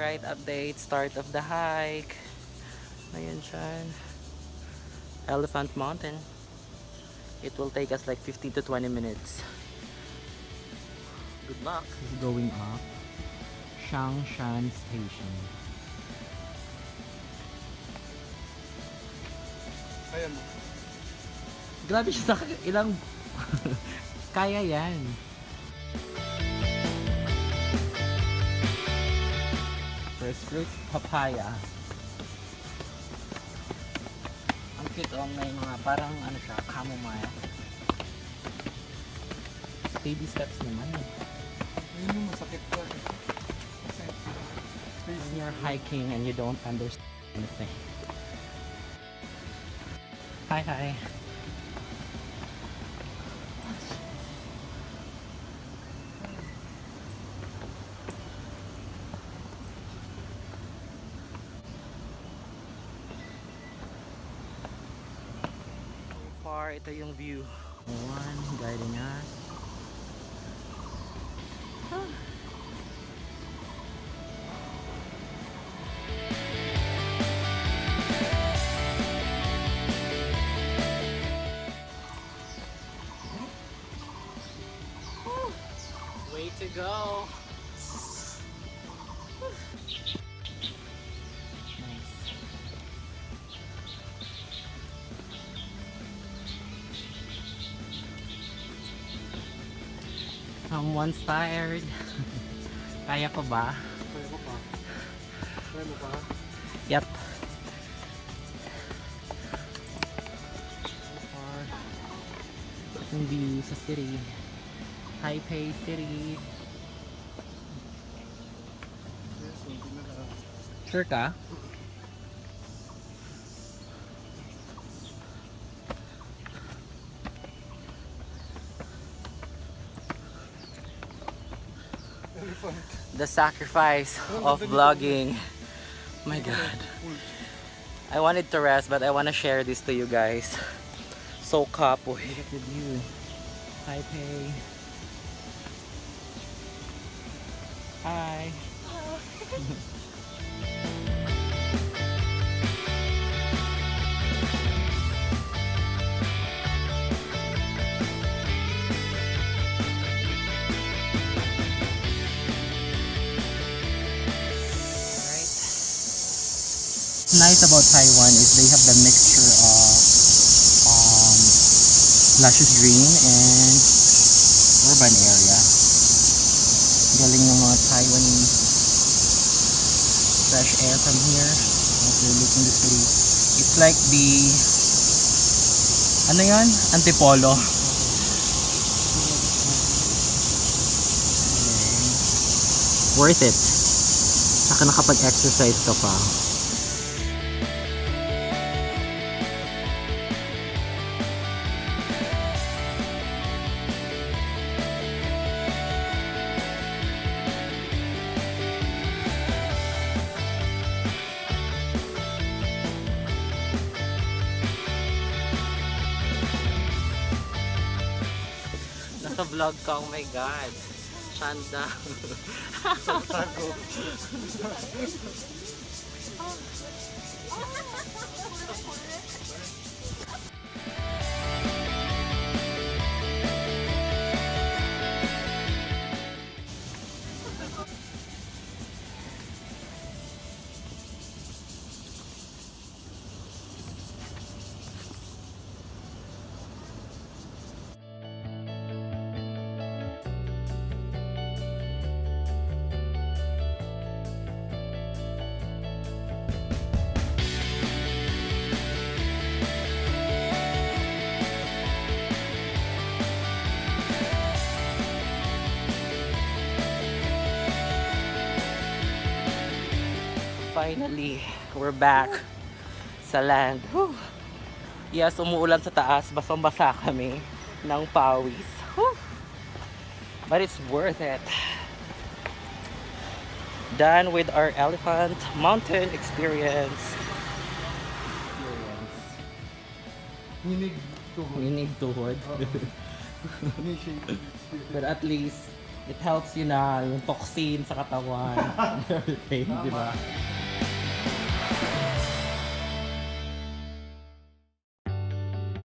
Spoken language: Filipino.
Alright, update. Start of the hike. Ayan siya. Elephant Mountain. It will take us like 15 to 20 minutes. Good luck. This is going up. Shangshan Station. Ayan mo. Grabe siya sa ilang... Kaya yan. First fruit, papaya. Ang cute oh, may mga parang ano siya, chamomile. Baby steps naman. Ayun yung masakit ko. When you're hiking and you don't understand anything. Hi, hi. So far, ito yung view. One guiding us. Way to go. Nice. Someone's tired. Kaya pa ba? Kaya mo pa. Kaya mo pa. Yep. Yung view sa city. Taipei City. Yes, hindi na lang. Sure ka? Elephant. The sacrifice of vlogging. My God. I wanted to rest, but I want to share this to you guys. So kapoy. Look at the view. Taipei. Hi. Nice about Taiwan is they have the mixture of luscious green and urban area. Galing ng mga Taiwanese fresh air from here. Overlooking the city. It's like the ano yan? Antipolo. Worth it. Saka nakapag-exercise ka pa. Naka-vlog ka, oh my God. Shanda. Tago. Finally, we're back sa land. Whew. Yes, umuulan sa taas. Basang-basa kami ng pawis. Whew. But it's worth it. Done with our Elephant Mountain experience. Hinig tuhod. We need tuhod. Initiate. But at least, It helps you na yung toxin sa katawan and everything, di ba?